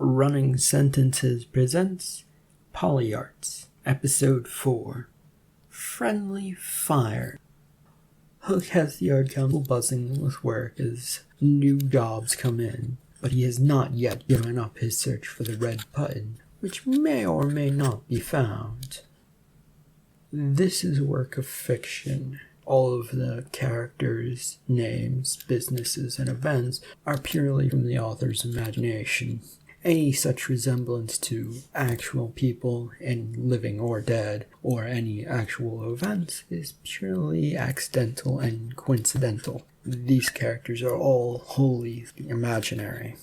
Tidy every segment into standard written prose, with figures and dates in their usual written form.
Running Sentences presents Poli Episode 4, Friendly Fire. Hook has the Yard Council buzzing with work as new jobs come in, but he has not yet given up his search for the red button, which may or may not be found. This is a work of fiction. All of the characters, names, businesses, and events are purely from the author's imagination. Any such resemblance to actual people, in living or dead, or any actual events is purely accidental and coincidental. These characters are all wholly imaginary.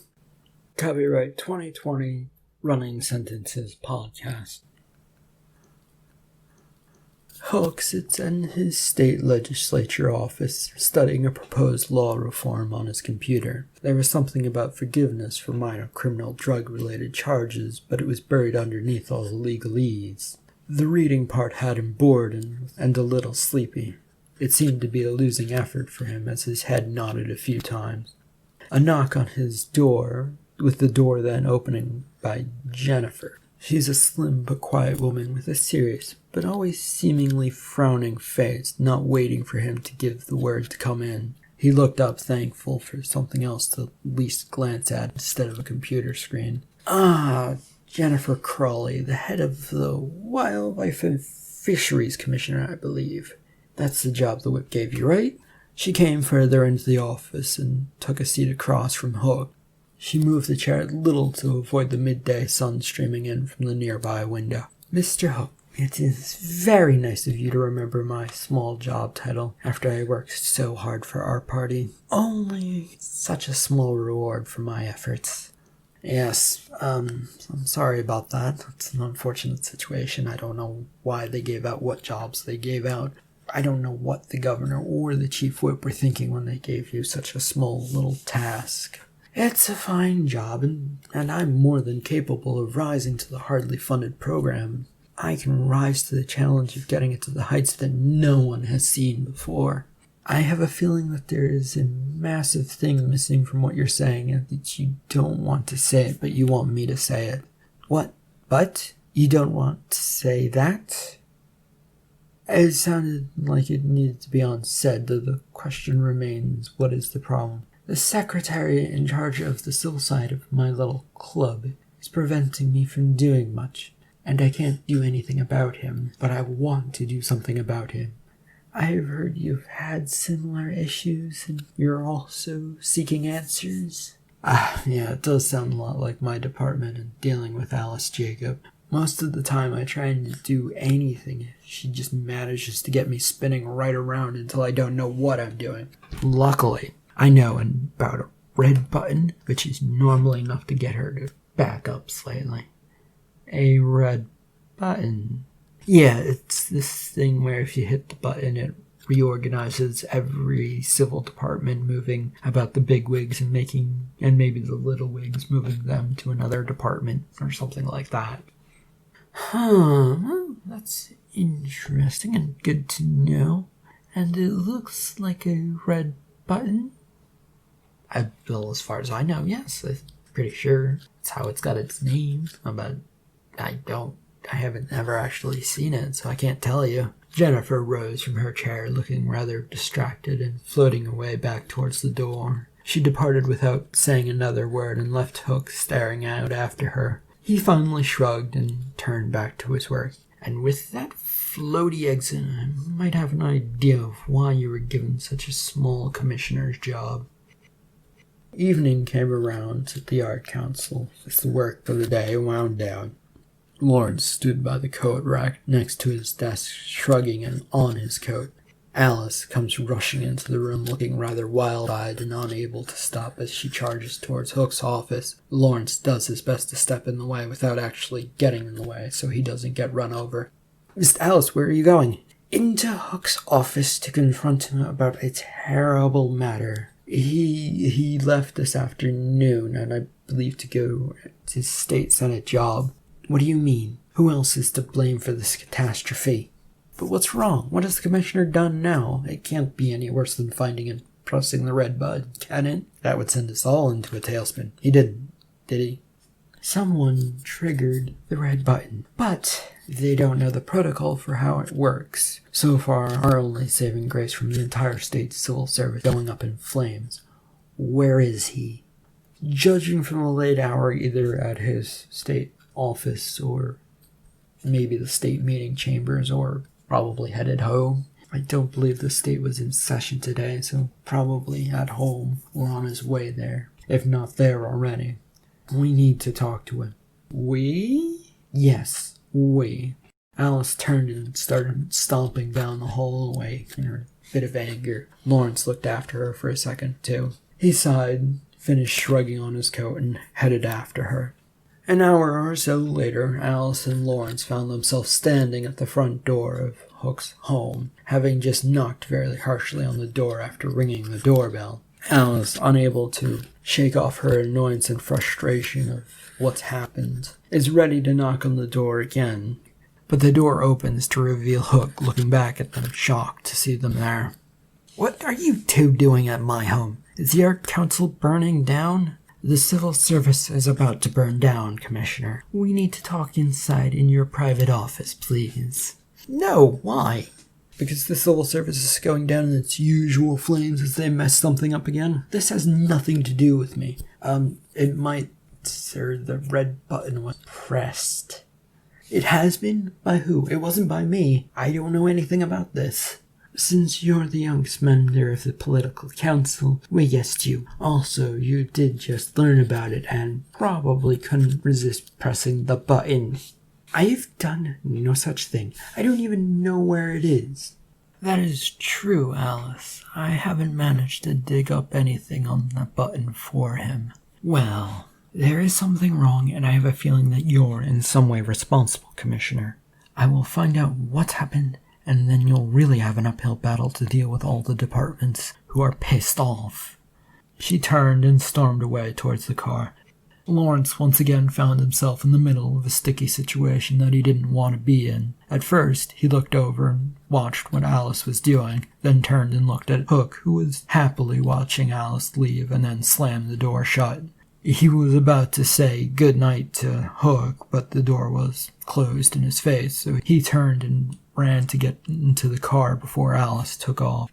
Copyright 2020 Running Sentences Podcast. Hook sits in his state legislature office, studying a proposed law reform on his computer. There was something about forgiveness for minor criminal drug-related charges, but it was buried underneath all the legalese. The reading part had him bored and a little sleepy. It seemed to be a losing effort for him as his head nodded a few times. A knock on his door, with the door then opening by Jennifer. She's a slim but quiet woman with a serious, but always seemingly frowning face, not waiting for him to give the word to come in. He looked up, thankful for something else to at least glance at instead of a computer screen. Jennifer Crawley, the head of the Wildlife and Fisheries Commissioner, I believe. That's the job the whip gave you, right? She came further into the office and took a seat across from Hook. She moved the chair a little to avoid the midday sun streaming in from the nearby window. Mr. Hook, it is very nice of you to remember my small job title after I worked so hard for our party. Only such a small reward for my efforts. Yes, I'm sorry about that. It's an unfortunate situation. I don't know why they gave out what jobs they gave out. I don't know what the governor or the chief whip were thinking when they gave you such a small little task. It's a fine job, and I'm more than capable of rising to the hardly funded program. I can rise to the challenge of getting it to the heights that no one has seen before. I have a feeling that there is a massive thing missing from what you're saying, and that you don't want to say it, but you want me to say it. What? But? You don't want to say that? It sounded like it needed to be unsaid, though the question remains, what is the problem? The secretary in charge of the civil side of my little club is preventing me from doing much, and I can't do anything about him, but I want to do something about him. I have heard you've had similar issues, and you're also seeking answers. Yeah, it does sound a lot like my department and dealing with Alice Jacob. Most of the time I try to do anything, she just manages to get me spinning right around until I don't know what I'm doing. Luckily, I know about a red button, which is normally enough to get her to back up slightly. A red button? Yeah, it's this thing where if you hit the button, it reorganizes every civil department, moving about the big wigs and maybe the little wigs, moving them to another department or something like that. Well, that's interesting and good to know. And it looks like a red button. Well, as far as I know, yes. I'm pretty sure that's how it's got its name. But I haven't ever actually seen it, so I can't tell you. Jennifer rose from her chair, looking rather distracted and floating away back towards the door. She departed without saying another word and left Hook staring out after her. He finally shrugged and turned back to his work. And with that floaty exit, I might have an idea of why you were given such a small commissioner's job. Evening came around at the Yard Council as the work for the day wound down. Lawrence stood by the coat rack next to his desk, shrugging and on his coat. Alice comes rushing into the room looking rather wild-eyed and unable to stop as she charges towards Hook's office. Lawrence does his best to step in the way without actually getting in the way so he doesn't get run over. Miss Alice, where are you going? Into Hook's office to confront him about a terrible matter. He left this afternoon, and I believe to go to his state senate job. What do you mean? Who else is to blame for this catastrophe? But what's wrong? What has the commissioner done now? It can't be any worse than finding and pressing the red button, can it? That would send us all into a tailspin. He didn't, did he? Someone triggered the red button, but they don't know the protocol for how it works. So far, our only saving grace from the entire state civil service going up in flames. Where is he? Judging from the late hour, either at his state office or maybe the state meeting chambers, or probably headed home. I don't believe the state was in session today, so probably at home or on his way there, if not there already. We need to talk to him. We? Yes, we. Alice turned and started stomping down the hallway in a bit of anger. Lawrence looked after her for a second, too. He sighed, finished shrugging on his coat, and headed after her. An hour or so later, Alice and Lawrence found themselves standing at the front door of Hook's home, having just knocked very harshly on the door after ringing the doorbell. Alice, unable to shake off her annoyance and frustration of what's happened, is ready to knock on the door again. But the door opens to reveal Hook looking back at them, shocked to see them there. "What are you two doing at my home? Is the Art Council burning down?" "The civil service is about to burn down, Commissioner. We need to talk inside in your private office, please." "No, why?" "Because the civil service is going down in its usual flames as they mess something up again. This has nothing to do with me. It might, sir, the red button was pressed." "It has been? By who? It wasn't by me. I don't know anything about this." "Since you're the youngest member of the political council, we guessed you. Also, you did just learn about it and probably couldn't resist pressing the button." "I've done no such thing. I don't even know where it is." "That is true, Alice. I haven't managed to dig up anything on that button for him." "Well, there is something wrong, and I have a feeling that you're in some way responsible, Commissioner. I will find out what's happened, and then you'll really have an uphill battle to deal with all the departments who are pissed off." She turned and stormed away towards the car. Lawrence once again found himself in the middle of a sticky situation that he didn't want to be in. At first, he looked over and watched what Alice was doing, then turned and looked at Hook, who was happily watching Alice leave, and then slammed the door shut. He was about to say good night to Hook, but the door was closed in his face, so he turned and ran to get into the car before Alice took off.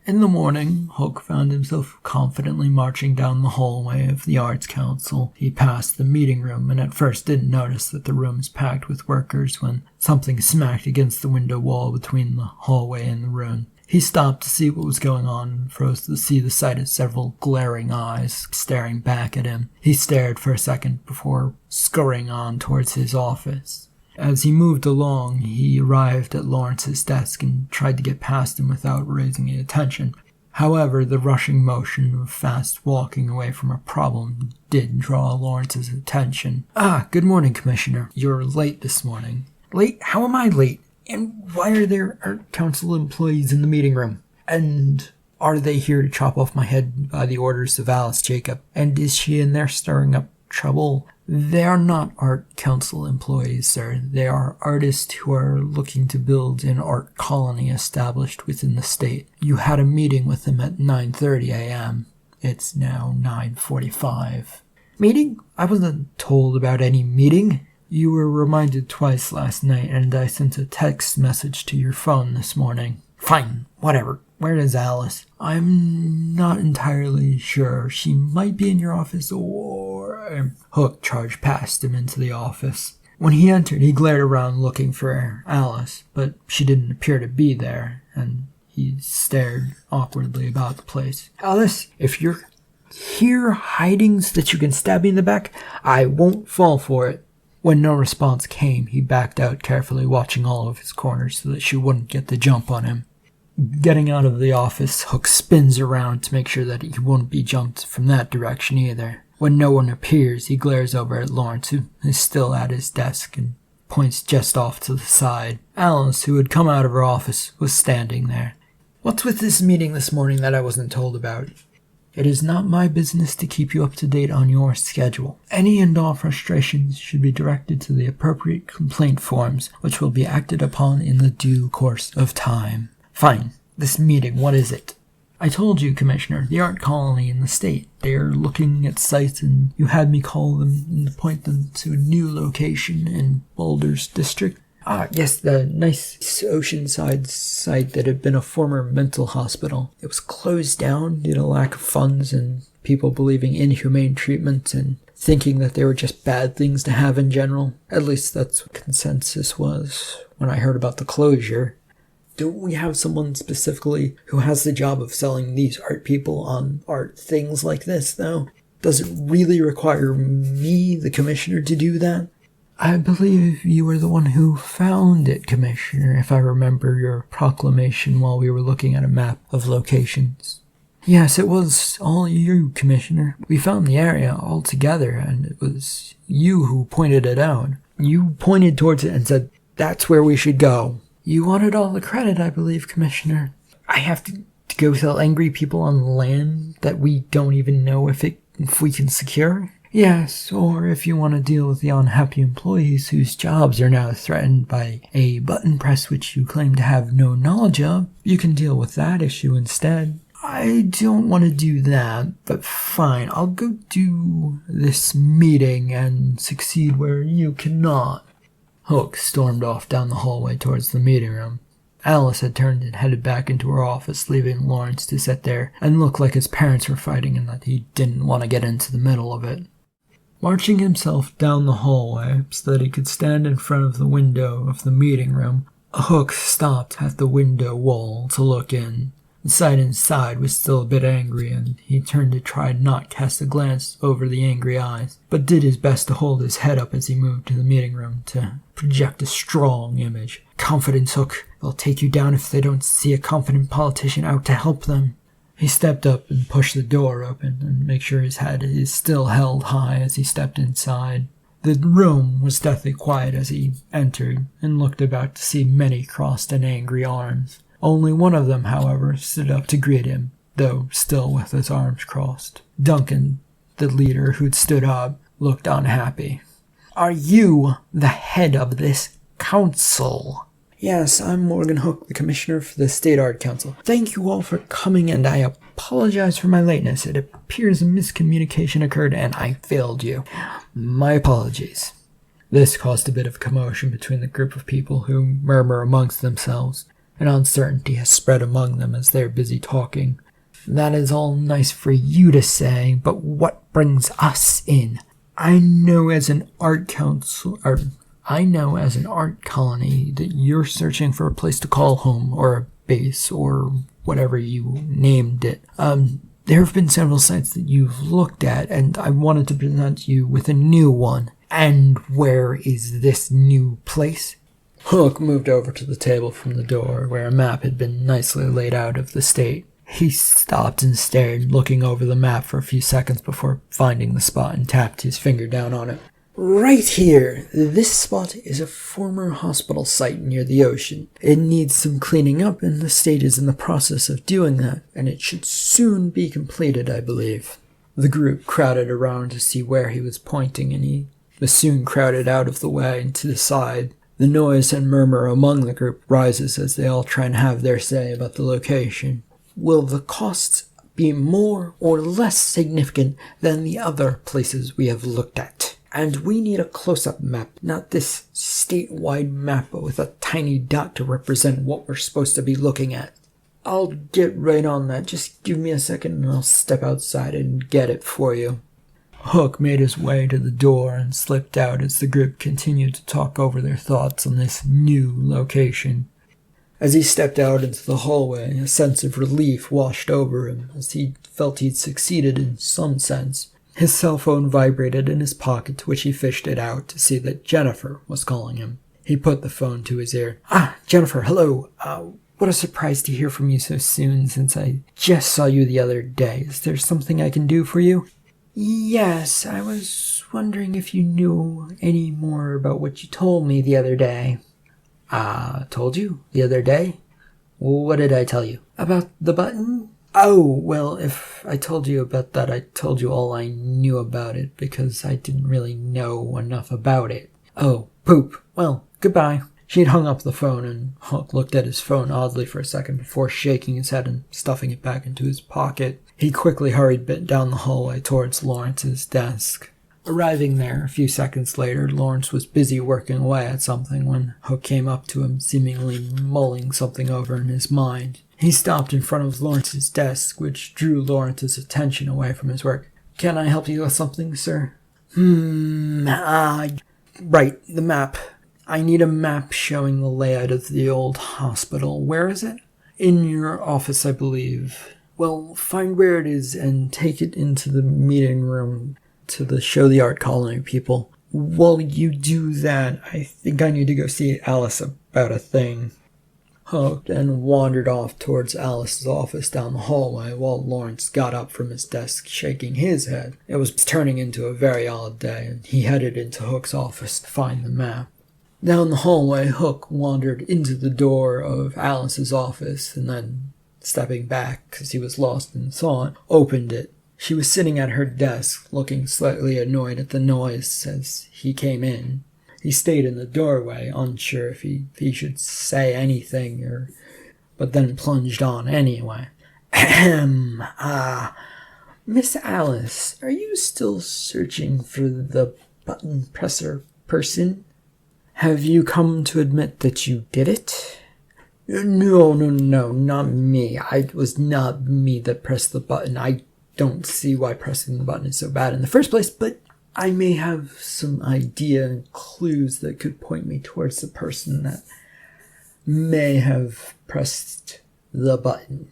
In the morning, Hook found himself confidently marching down the hallway of the Arts Council. He passed the meeting room and at first didn't notice that the room was packed with workers when something smacked against the window wall between the hallway and the room. He stopped to see what was going on and froze to see the sight of several glaring eyes staring back at him. He stared for a second before scurrying on towards his office. As he moved along, he arrived at Lawrence's desk and tried to get past him without raising any attention. However, the rushing motion of fast walking away from a problem did draw Lawrence's attention. "Ah, good morning, Commissioner. You're late this morning." "Late? How am I late? And why are there Art Council employees in the meeting room? And are they here to chop off my head by the orders of Alice Jacob? And is she in there stirring up trouble?" "They are not Art Council employees, sir. They are artists who are looking to build an art colony established within the state. You had a meeting with them at 9:30 a.m. It's now 9:45. "Meeting? I wasn't told about any meeting." "You were reminded twice last night, and I sent a text message to your phone this morning." "Fine, whatever. Where is Alice?" "I'm not entirely sure. She might be in your office or..." Hook charged past him into the office. When he entered, he glared around looking for Alice, but she didn't appear to be there, and he stared awkwardly about the place. "Alice, if you're here hiding so that you can stab me in the back, I won't fall for it." When no response came, he backed out carefully, watching all of his corners so that she wouldn't get the jump on him. Getting out of the office, Hook spins around to make sure that he won't be jumped from that direction either. When no one appears, he glares over at Lawrence, who is still at his desk, and points just off to the side. Alice, who had come out of her office, was standing there. "What's with this meeting this morning that I wasn't told about?" "It is not my business to keep you up to date on your schedule. Any and all frustrations should be directed to the appropriate complaint forms, which will be acted upon in the due course of time." "Fine. This meeting, what is it?" I told you, Commissioner, the art colony in the state. They're looking at sites, and you had me call them and point them to a new location in Boulder's district. Ah, yes, the nice oceanside site that had been a former mental hospital. It was closed down due to lack of funds and people believing inhumane treatment and thinking that they were just bad things to have in general. At least that's what consensus was when I heard about the closure. Don't we have someone specifically who has the job of selling these art people on art things like this, though? Does it really require me, the commissioner, to do that? I believe you were the one who found it, Commissioner, if I remember your proclamation while we were looking at a map of locations. Yes, it was all you, Commissioner. We found the area all together, and it was you who pointed it out. You pointed towards it and said, "That's where we should go." You wanted all the credit, I believe, Commissioner. I have to go sell angry people on land that we don't even know if we can secure? Yes, or if you want to deal with the unhappy employees whose jobs are now threatened by a button press which you claim to have no knowledge of, you can deal with that issue instead. I don't want to do that, but fine, I'll go do this meeting and succeed where you cannot. Hook stormed off down the hallway towards the meeting room. Alice had turned and headed back into her office, leaving Lawrence to sit there and look like his parents were fighting and that he didn't want to get into the middle of it. Marching himself down the hallway so that he could stand in front of the window of the meeting room, Hook stopped at the window wall to look in. The sight inside was still a bit angry, and he turned to try not cast a glance over the angry eyes, but did his best to hold his head up as he moved to the meeting room to project a strong image. Confidence, Hook. They'll take you down if they don't see a confident politician out to help them. He stepped up and pushed the door open and made sure his head is still held high as he stepped inside. The room was deathly quiet as he entered and looked about to see many crossed in angry arms. Only one of them, however, stood up to greet him, though still with his arms crossed. Duncan, the leader who'd stood up, looked unhappy. "Are you the head of this council?" "Yes, I'm Morgan Hook, the commissioner for the State Art Council. Thank you all for coming, and I apologize for my lateness. It appears a miscommunication occurred, and I failed you. My apologies." This caused a bit of commotion between the group of people who murmur amongst themselves. And uncertainty has spread among them as they're busy talking. "That is all nice for you to say, but what brings us in? I know as an art colony that you're searching for a place to call home, or a base, or whatever you named it. There have been several sites that you've looked at, and I wanted to present you with a new one. And where is this new place?" Hook moved over to the table from the door, where a map had been nicely laid out of the state. He stopped and stared, looking over the map for a few seconds before finding the spot and tapped his finger down on it. "Right here! This spot is a former hospital site near the ocean. It needs some cleaning up, and the state is in the process of doing that, and it should soon be completed, I believe." The group crowded around to see where he was pointing, and he was soon crowded out of the way and to the side. The noise and murmur among the group rises as they all try and have their say about the location. "Will the costs be more or less significant than the other places we have looked at? And we need a close-up map, not this statewide map with a tiny dot to represent what we're supposed to be looking at." "I'll get right on that. Just give me a second and I'll step outside and get it for you." Hook made his way to the door and slipped out as the group continued to talk over their thoughts on this new location. As he stepped out into the hallway, a sense of relief washed over him as he felt he'd succeeded in some sense. His cell phone vibrated in his pocket, which he fished it out to see that Jennifer was calling him. He put the phone to his ear. "Ah, Jennifer, hello. What a surprise to hear from you so soon, since I just saw you the other day. Is there something I can do for you?" "Yes, I was wondering if you knew any more about what you told me the other day." Told you? The other day? What did I tell you? About the button? Oh, well, if I told you about that, I told you all I knew about it, because I didn't really know enough about it. Oh, poop. Well, goodbye. She'd hung up the phone, and Hook looked at his phone oddly for a second before shaking his head and stuffing it back into his pocket. He quickly hurried down the hallway towards Lawrence's desk. Arriving there a few seconds later, Lawrence was busy working away at something when Hook came up to him, seemingly mulling something over in his mind. He stopped in front of Lawrence's desk, which drew Lawrence's attention away from his work. "Can I help you with something, sir?" Right, the map. I need a map showing the layout of the old hospital. Where is it? In your office, I believe. Well, find where it is and take it into the meeting room to the Show the Art Colony people. While you do that, I think I need to go see Alice about a thing. Hook then wandered off towards Alice's office down the hallway while Lawrence got up from his desk, shaking his head. It was turning into a very odd day, and he headed into Hook's office to find the map. Down the hallway, Hook wandered into the door of Alice's office and then, stepping back because he was lost in thought, opened it. She was sitting at her desk, looking slightly annoyed at the noise as he came in. He stayed in the doorway, unsure if he should say anything, but then plunged on anyway. Ahem. Miss Alice, are you still searching for the button presser person? Have you come to admit that you did it? No, not me. It was not me that pressed the button. I don't see why pressing the button is so bad in the first place, but I may have some idea and clues that could point me towards the person that may have pressed the button.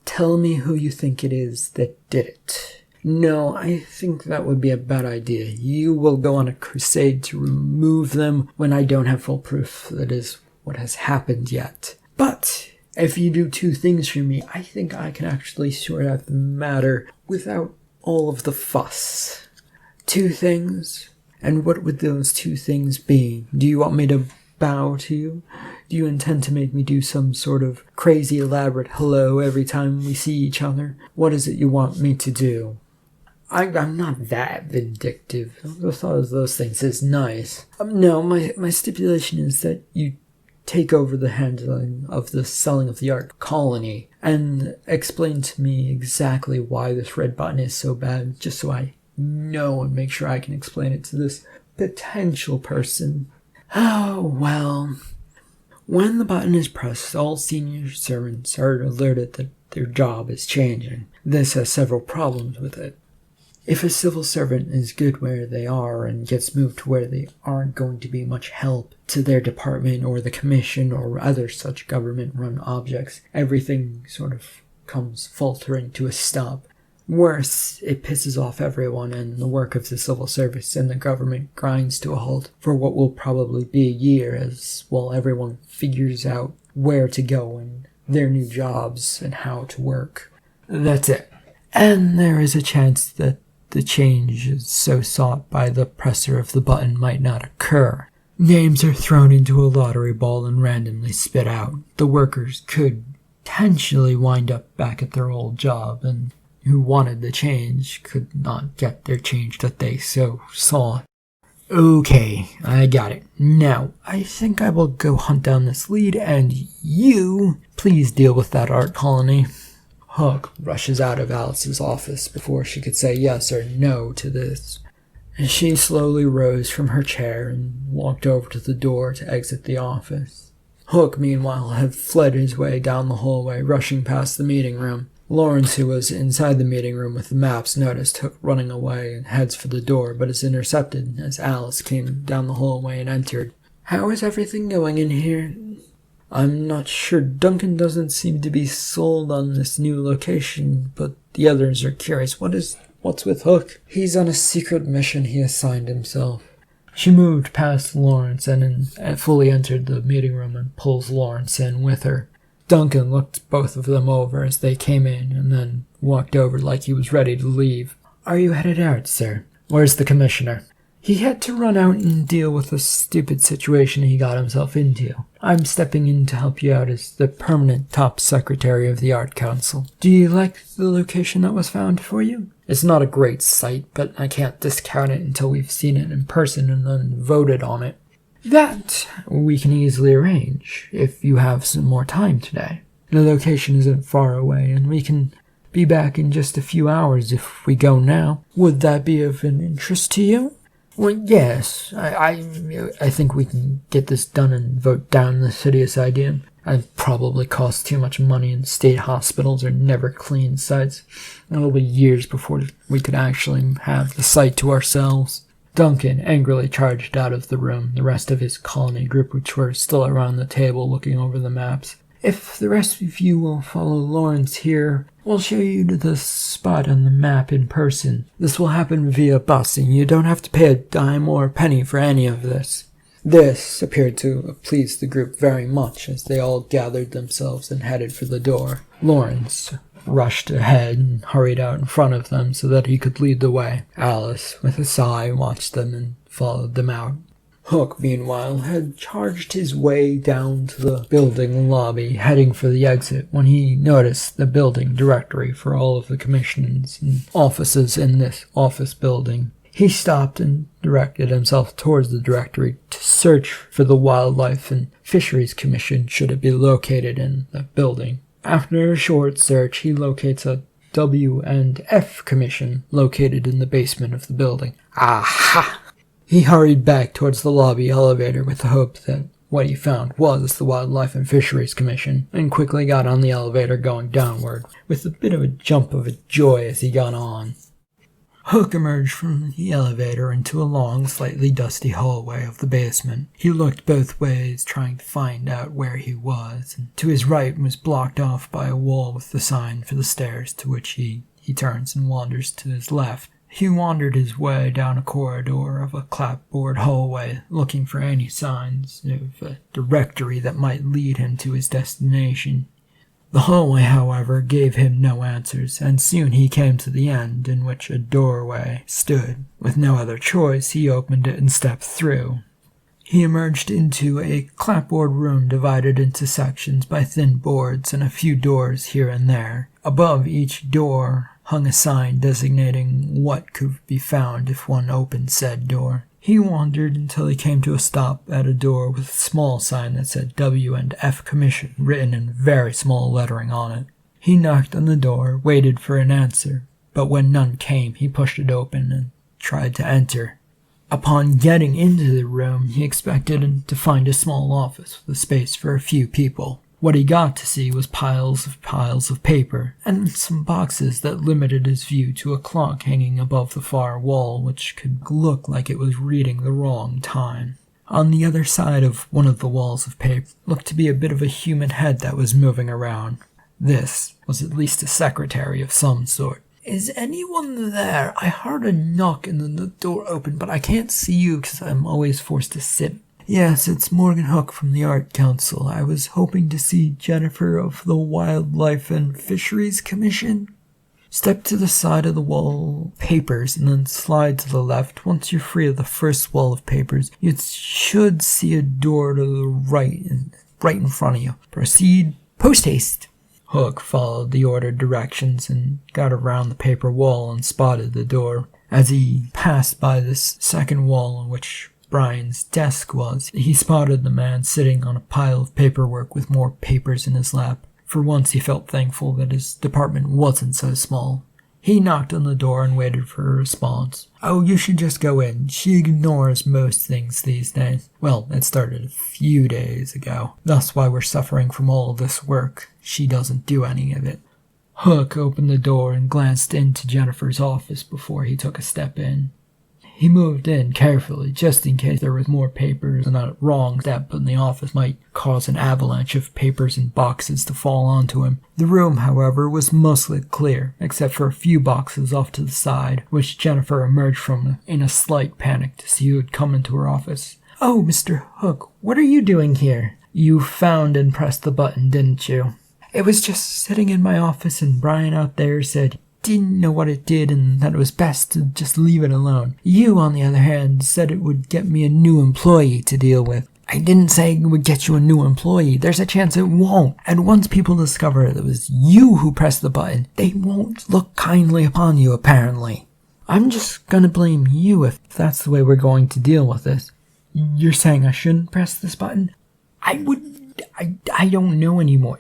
Tell me who you think it is that did it. No, I think that would be a bad idea. You will go on a crusade to remove them when I don't have full proof that is what has happened yet. But if you do two things for me, I think I can actually sort out the matter without all of the fuss. Two things? And what would those two things be? Do you want me to bow to you? Do you intend to make me do some sort of crazy elaborate hello every time we see each other? What is it you want me to do? I'm not that vindictive. The thought of those things is nice. No, my stipulation is that you take over the handling of the selling of the art colony and explain to me exactly why this red button is so bad, just so I know and make sure I can explain it to this potential person. Oh, well. When the button is pressed, all senior servants are alerted that their job is changing. This has several problems with it. If a civil servant is good where they are and gets moved to where they aren't going to be much help to their department or the commission or other such government-run objects, everything sort of comes faltering to a stop. Worse, it pisses off everyone, and the work of the civil service and the government grinds to a halt for what will probably be a year as, well, everyone figures out where to go and their new jobs and how to work. That's it. And there is a chance that the change so sought by the presser of the button might not occur. Names are thrown into a lottery ball and randomly spit out. The workers could potentially wind up back at their old job, and who wanted the change could not get their change that they so sought. Okay, I got it. Now, I think I will go hunt down this lead, and you please deal with that art colony. Hook rushes out of Alice's office before she could say yes or no to this. She slowly rose from her chair and walked over to the door to exit the office. Hook, meanwhile, had fled his way down the hallway, rushing past the meeting room. Lawrence, who was inside the meeting room with the maps, noticed Hook running away and heads for the door, but is intercepted as Alice came down the hallway and entered. How is everything going in here? I'm not sure. Duncan doesn't seem to be sold on this new location, but the others are curious. What's with Hook? He's on a secret mission he assigned himself. She moved past Lawrence and fully entered the meeting room and pulls Lawrence in with her. Duncan looked both of them over as they came in and then walked over like he was ready to leave. Are you headed out, sir? Where's the commissioner? He had to run out and deal with a stupid situation he got himself into. I'm stepping in to help you out as the permanent top secretary of the Art Council. Do you like the location that was found for you? It's not a great site, but I can't discount it until we've seen it in person and then voted on it. That we can easily arrange, if you have some more time today. The location isn't far away, and we can be back in just a few hours if we go now. Would that be of an interest to you? Well, yes. I think we can get this done and vote down this hideous idea. It probably costs too much money, and state hospitals are never clean sites. It'll be years before we could actually have the site to ourselves. Duncan angrily charged out of the room, the rest of his colony group, which were still around the table looking over the maps. If the rest of you will follow Lawrence here, we'll show you to the spot on the map in person. This will happen via bus, and you don't have to pay a dime or a penny for any of this. This appeared to please the group very much as they all gathered themselves and headed for the door. Lawrence rushed ahead and hurried out in front of them so that he could lead the way. Alice, with a sigh, watched them and followed them out. Hook, meanwhile, had charged his way down to the building lobby, heading for the exit, when he noticed the building directory for all of the commissions and offices in this office building. He stopped and directed himself towards the directory to search for the Wildlife and Fisheries Commission should it be located in the building. After a short search, he locates a W&F Commission located in the basement of the building. Aha! He hurried back towards the lobby elevator with the hope that what he found was the Wildlife and Fisheries Commission, and quickly got on the elevator going downward, with a bit of a jump of joy as he got on. Hook emerged from the elevator into a long, slightly dusty hallway of the basement. He looked both ways, trying to find out where he was, and to his right was blocked off by a wall with the sign for the stairs, to which he turns and wanders to his left. He wandered his way down a corridor of a clapboard hallway, looking for any signs of a directory that might lead him to his destination. The hallway, however, gave him no answers, and soon he came to the end, in which a doorway stood. With no other choice, he opened it and stepped through. He emerged into a clapboard room divided into sections by thin boards and a few doors here and there. Above each door hung a sign designating what could be found if one opened said door. He wandered until he came to a stop at a door with a small sign that said W&F Commission written in very small lettering on it. He knocked on the door, waited for an answer, but when none came, he pushed it open and tried to enter. Upon getting into the room, he expected to find a small office with a space for a few people. What he got to see was piles of paper, and some boxes that limited his view to a clock hanging above the far wall, which could look like it was reading the wrong time. On the other side of one of the walls of paper looked to be a bit of a human head that was moving around. This was at least a secretary of some sort. "Is anyone there? I heard a knock and then the door opened, but I can't see you because I'm always forced to sit." "Yes, it's Morgan Hook from the Art Council. I was hoping to see Jennifer of the Wildlife and Fisheries Commission." "Step to the side of the wall papers and then slide to the left. Once you're free of the first wall of papers, you should see a door to the right in front of you. Proceed post haste." Hook followed the ordered directions and got around the paper wall and spotted the door. As he passed by this second wall on which Brian's desk was, he spotted the man sitting on a pile of paperwork with more papers in his lap. For once he felt thankful that his department wasn't so small. He knocked on the door and waited for a response. "Oh, you should just go in. She ignores most things these days. Well, it started a few days ago. That's why we're suffering from all of this work. She doesn't do any of it." Hook opened the door and glanced into Jennifer's office before he took a step in. He moved in carefully, just in case there was more papers, and a wrong step in the office might cause an avalanche of papers and boxes to fall onto him. The room, however, was mostly clear, except for a few boxes off to the side, which Jennifer emerged from in a slight panic to see who had come into her office. "Oh, Mr. Hook, what are you doing here?" "You found and pressed the button, didn't you?" "It was just sitting in my office, and Brian out there said didn't know what it did and that it was best to just leave it alone. You, on the other hand, said it would get me a new employee to deal with." "I didn't say it would get you a new employee. There's a chance it won't. And once people discover it was you who pressed the button, they won't look kindly upon you, apparently." "I'm just gonna blame you if that's the way we're going to deal with this." You're saying I shouldn't press this button? I don't know anymore.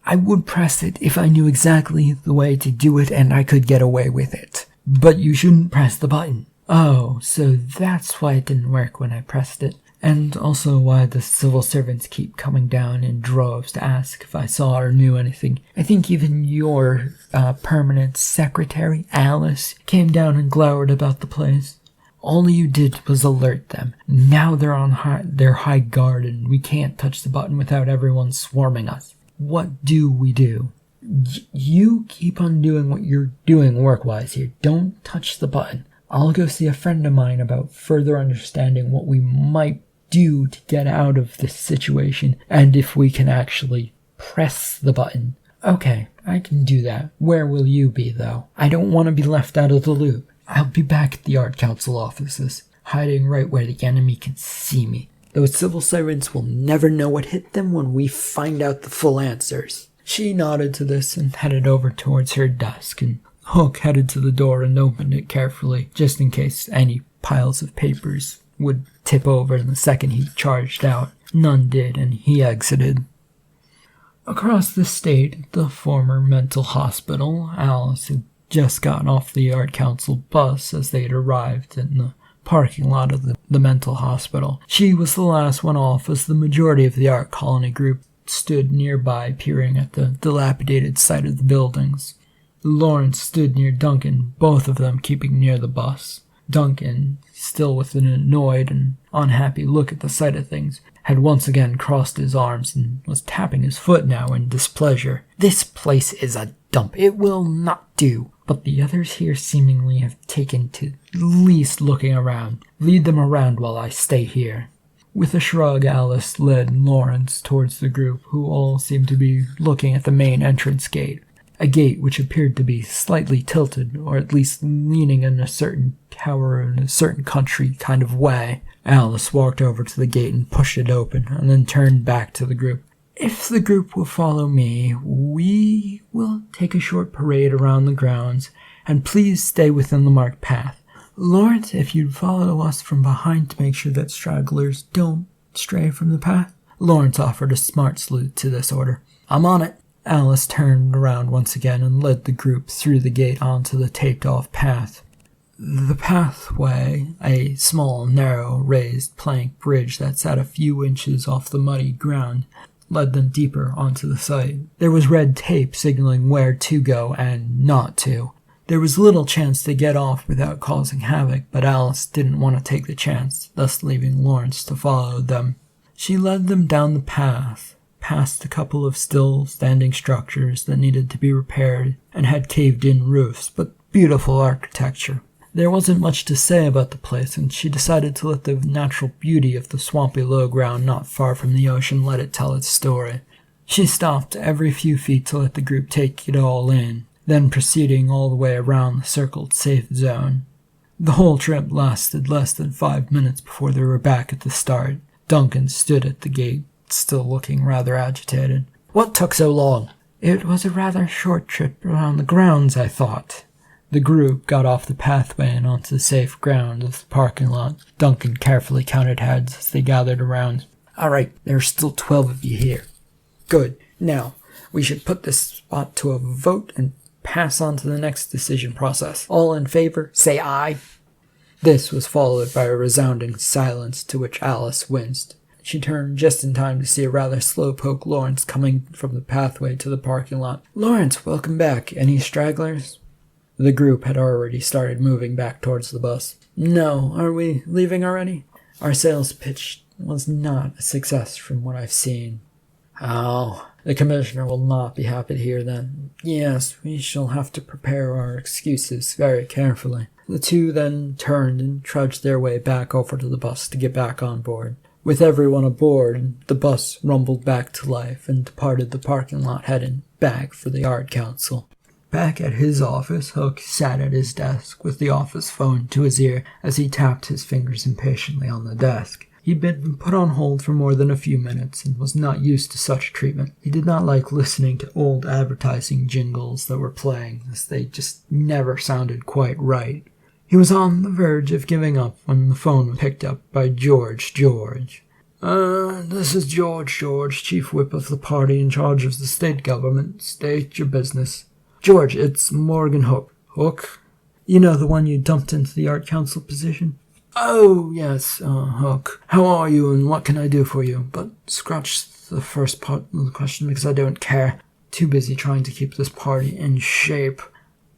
I would press it if I knew exactly the way to do it and I could get away with it. But you shouldn't press the button. Oh, so that's why it didn't work when I pressed it. And also why the civil servants keep coming down in droves to ask if I saw or knew anything. I think even your permanent secretary, Alice, came down and glowered about the place. All you did was alert them. Now they're on their high guard and we can't touch the button without everyone swarming us. What do we do? You keep on doing what you're doing work-wise here. Don't touch the button. I'll go see a friend of mine about further understanding what we might do to get out of this situation and if we can actually press the button. Okay, I can do that. Where will you be, though? I don't want to be left out of the loop. I'll be back at the Art Council offices, hiding right where the enemy can see me. Those civil servants will never know what hit them when we find out the full answers. She nodded to this and headed over towards her desk, and Hook headed to the door and opened it carefully, just in case any piles of papers would tip over the second he charged out. None did, and he exited. Across the state, at the former mental hospital, Alice had just gotten off the Art Council bus as they had arrived in the parking lot of the mental hospital. She was the last one off as the majority of the art colony group stood nearby peering at the dilapidated site of the buildings. Lawrence stood near Duncan, both of them keeping near the bus. Duncan, still with an annoyed and unhappy look at the sight of things, had once again crossed his arms and was tapping his foot now in displeasure. This place is a dump. It will not do. But the others here seemingly have taken to least looking around. Lead them around while I stay here. With a shrug, Alice led Lawrence towards the group, who all seemed to be looking at the main entrance gate. A gate which appeared to be slightly tilted, or at least leaning in a certain tower in a certain country kind of way. Alice walked over to the gate and pushed it open, and then turned back to the group. If the group will follow me, we will take a short parade around the grounds, and please stay within the marked path. Lawrence, if you'd follow us from behind to make sure that stragglers don't stray from the path. Lawrence offered a smart salute to this order. I'm on it. Alice turned around once again and led the group through the gate onto the taped-off path. The pathway, a small, narrow, raised plank bridge that sat a few inches off the muddy ground, led them deeper onto the site. There was red tape signaling where to go and not to. There was little chance to get off without causing havoc, but Alice didn't want to take the chance, thus leaving Lawrence to follow them. She led them down the path, past a couple of still-standing structures that needed to be repaired and had caved-in roofs, but beautiful architecture. There wasn't much to say about the place, and she decided to let the natural beauty of the swampy low ground not far from the ocean let it tell its story. She stopped every few feet to let the group take it all in, then proceeding all the way around the circled safe zone. The whole trip lasted less than 5 minutes before they were back at the start. Duncan stood at the gate, still looking rather agitated. What took so long? It was a rather short trip around the grounds, I thought. The group got off the pathway and onto the safe ground of the parking lot. Duncan carefully counted heads as they gathered around. All right, there are still 12 of you here. Good. Now, we should put this spot to a vote and pass on to the next decision process. All in favor, say aye. This was followed by a resounding silence, to which Alice winced. She turned just in time to see a rather slowpoke Lawrence coming from the pathway to the parking lot. Lawrence, welcome back. Any stragglers? The group had already started moving back towards the bus. No, are we leaving already? Our sales pitch was not a success from what I've seen. Oh, the commissioner will not be happy to hear that. Yes, we shall have to prepare our excuses very carefully. The two then turned and trudged their way back over to the bus to get back on board. With everyone aboard, the bus rumbled back to life and departed the parking lot heading back for the Art Council. Back at his office, Hook sat at his desk with the office phone to his ear as he tapped his fingers impatiently on the desk. He'd been put on hold for more than a few minutes and was not used to such treatment. He did not like listening to old advertising jingles that were playing, as they just never sounded quite right. He was on the verge of giving up when the phone was picked up by George. This is George, Chief Whip of the party in charge of the state government. State your business. George, it's Morgan Hook. Hook? You know, the one you dumped into the art council position? Oh, yes, Hook. How are you and what can I do for you? But scratch the first part of the question because I don't care. Too busy trying to keep this party in shape.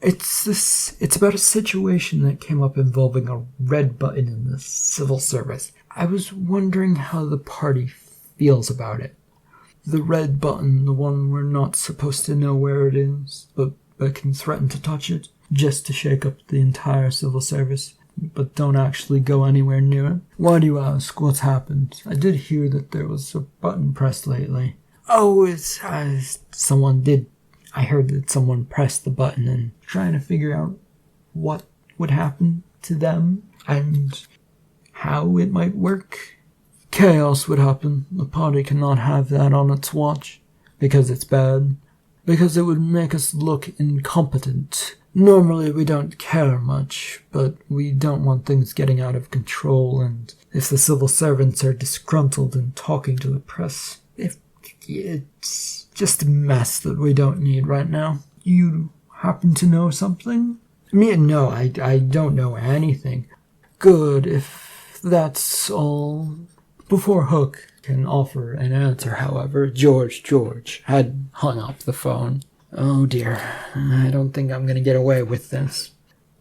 It's about a situation that came up involving a red button in the civil service. I was wondering how the party feels about it. The red button, the one we're not supposed to know where it is, but can threaten to touch it, just to shake up the entire civil service, but don't actually go anywhere near it. Why do you ask? What's happened? I did hear that there was a button pressed lately. Oh, I heard that someone pressed the button and trying to figure out what would happen to them and how it might work. Chaos would happen. The party cannot have that on its watch because it's bad. Because it would make us look incompetent. Normally we don't care much, but we don't want things getting out of control, and if the civil servants are disgruntled and talking to the press, it's just a mess that we don't need right now. You happen to know something? No, I don't know anything. Good, if that's all. Before Hook can offer an answer, however, George had hung up the phone. Oh dear, I don't think I'm going to get away with this.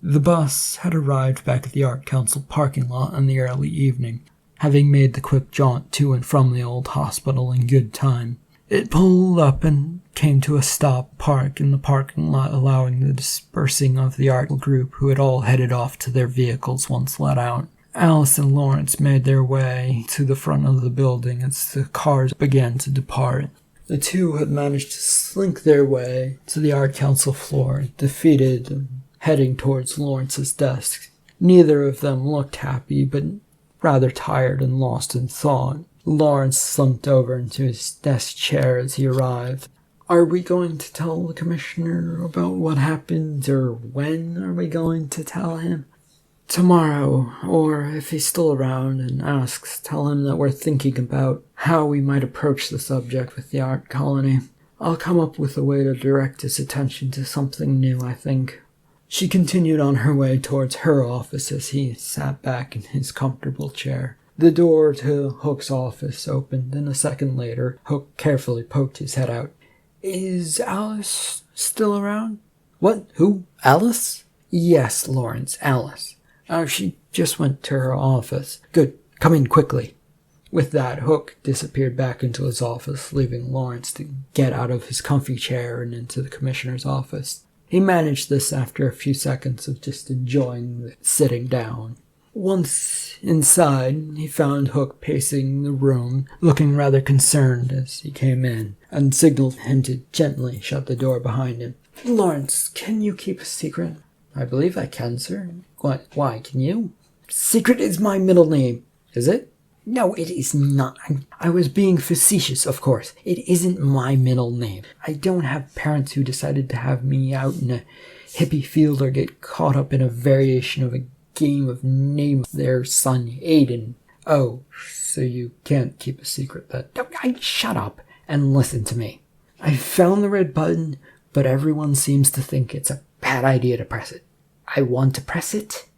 The bus had arrived back at the Art Council parking lot in the early evening, having made the quick jaunt to and from the old hospital in good time. It pulled up and came to a stop park in the parking lot, allowing the dispersing of the art group who had all headed off to their vehicles once let out. Alice and Lawrence made their way to the front of the building as the cars began to depart. The two had managed to slink their way to the Art Council floor, defeated and heading towards Lawrence's desk. Neither of them looked happy, but rather tired and lost in thought. Lawrence slumped over into his desk chair as he arrived. Are we going to tell the commissioner about what happened, or when are we going to tell him? Tomorrow, or if he's still around and asks, tell him that we're thinking about how we might approach the subject with the art colony. I'll come up with a way to direct his attention to something new, I think. She continued on her way towards her office as he sat back in his comfortable chair. The door to Hook's office opened, and a second later, Hook carefully poked his head out. Is Alice still around? What? Who? Alice? Yes, Lawrence, Alice. She just went to her office. Good. Come in quickly. With that, Hook disappeared back into his office, leaving Lawrence to get out of his comfy chair and into the commissioner's office. He managed this after a few seconds of just enjoying the sitting down. Once inside, he found Hook pacing the room, looking rather concerned as he came in, and signaled him to gently shut the door behind him. Lawrence, can you keep a secret? I believe I can, sir. What? Why, can you? Secret is my middle name. Is it? No, it is not. I was being facetious, of course. It isn't my middle name. I don't have parents who decided to have me out in a hippie field or get caught up in a variation of a game of name their son Aiden. Oh, so you can't keep a secret that... Shut up and listen to me. I found the red button, but everyone seems to think it's a bad idea to press it. I want to press it?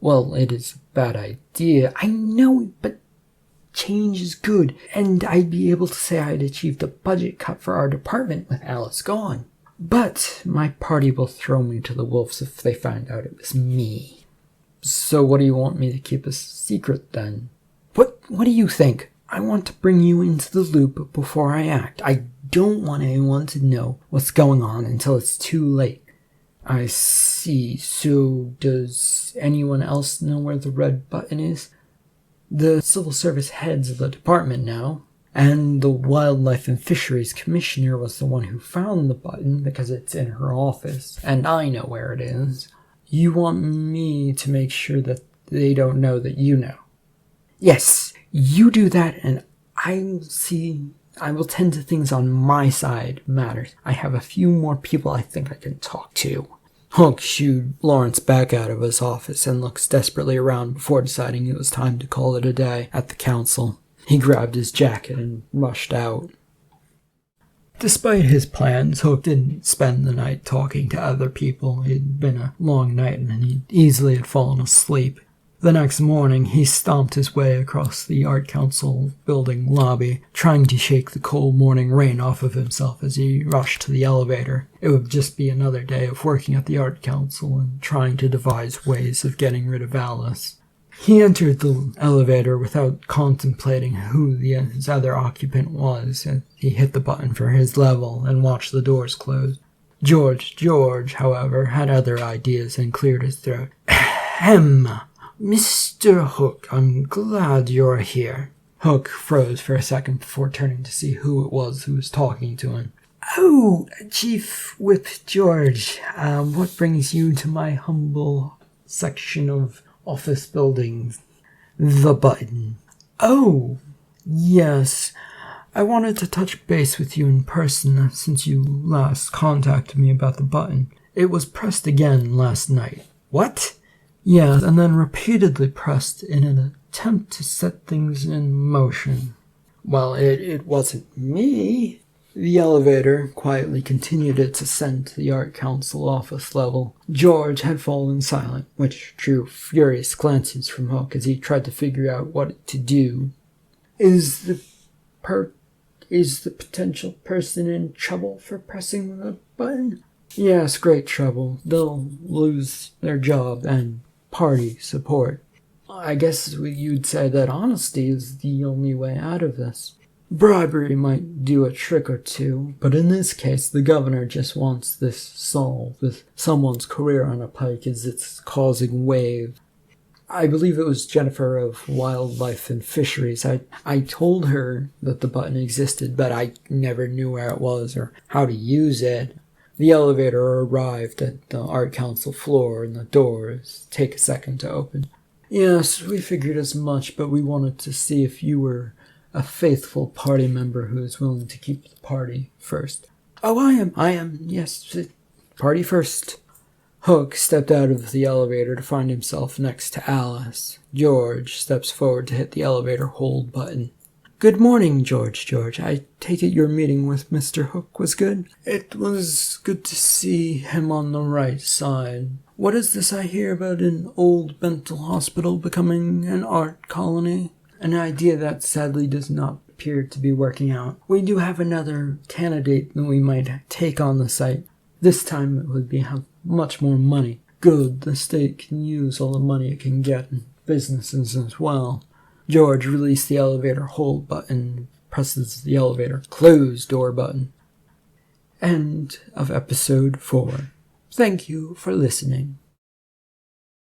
Well, it is a bad idea. I know, but change is good, and I'd be able to say I'd achieved a budget cut for our department with Alice gone. But my party will throw me to the wolves if they find out it was me. So what do you want me to keep a secret then? What do you think? I want to bring you into the loop before I act. I don't want anyone to know what's going on until it's too late. I see. So does anyone else know where the red button is? The civil service heads the department now, and the wildlife and fisheries commissioner was the one who found the button because it's in her office, and I know where it is. You want me to make sure that they don't know that you know? Yes, you do that, and I will tend to things on my side matters. I have a few more people I think I can talk to. Hook shooed Lawrence back out of his office and looks desperately around before deciding it was time to call it a day at the council. He grabbed his jacket and rushed out. Despite his plans, Hook didn't spend the night talking to other people. It had been a long night and he easily had fallen asleep. The next morning, he stomped his way across the Art Council building lobby, trying to shake the cold morning rain off of himself as he rushed to the elevator. It would just be another day of working at the Art Council and trying to devise ways of getting rid of Alice. He entered the elevator without contemplating who his other occupant was, as he hit the button for his level and watched the doors close. George, however, had other ideas and cleared his throat. Ahem! Mr. Hook, I'm glad you're here. Hook froze for a second before turning to see who it was who was talking to him. Oh, Chief Whip George, what brings you to my humble section of office buildings? The button. Oh, yes. I wanted to touch base with you in person since you last contacted me about the button. It was pressed again last night. What? Yes, and then repeatedly pressed in an attempt to set things in motion. Well, it wasn't me. The elevator quietly continued its ascent to the Art Council office level. George had fallen silent, which drew furious glances from Hook as he tried to figure out what to do. Is the potential person in trouble for pressing the button? Yes, great trouble. They'll lose their job and party support. I guess you'd say that honesty is the only way out of this. Bribery might do a trick or two, but in this case, the governor just wants this solved, with someone's career on a pike as it's causing wave. I believe it was Jennifer of Wildlife and Fisheries. I told her that the button existed, but I never knew where it was or how to use it. The elevator arrived at the Art Council floor and the doors take a second to open. Yes, we figured as much, but we wanted to see if you were a faithful party member who is willing to keep the party first. Oh, I am, yes, party first. Hook stepped out of the elevator to find himself next to Alice. George steps forward to hit the elevator hold button. Good morning, George. I take it your meeting with Mr. Hook was good? It was good to see him on the right side. What is this I hear about an old mental hospital becoming an art colony? An idea that sadly does not appear to be working out. We do have another candidate that we might take on the site. This time it would have much more money. Good, the state can use all the money it can get in businesses as well. George released the elevator hold button, presses the elevator close door button. End of episode 4. Thank you for listening.